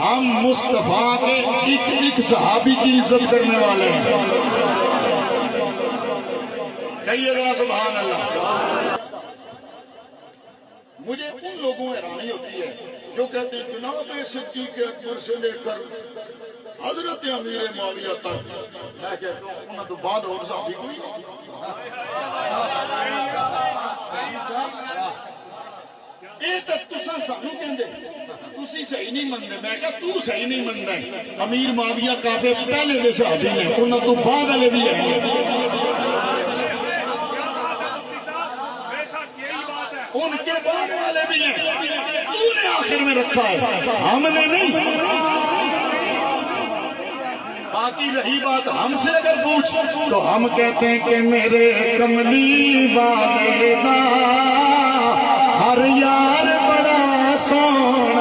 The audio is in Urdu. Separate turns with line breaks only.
ہم مصطفیٰ کے ایک ایک صحابی کی عزت کرنے والے ہیں. کہیے ذرا سبحان اللہ. مجھے ان لوگوں میں حیرانی ہوتی ہے جو کہتے ہیں جناب صدیق اکبر سے لے کر حضرت امیر معاویہ تک. میں کہتا ہوں انہوں تو بعد اور صحابی کوئی نہیں. یہ تو تساں سانو کہندے تسی صحیح نہیں مندے. میں کہا تو صحیح نہیں مندا ہے. امیر معاویہ کافی پہلے دے صحابی ہیں, انہوں تو بعد والے بھی ہیں. ان کے بعد والے بھی ہیں. تو نے آخر میں رکھا ہے, ہم نے نہیں. باقی رہی بات ہم سے اگر پوچھ تو ہم کہتے ہیں کہ میرے کملی والے دا ہر یار بڑا سونا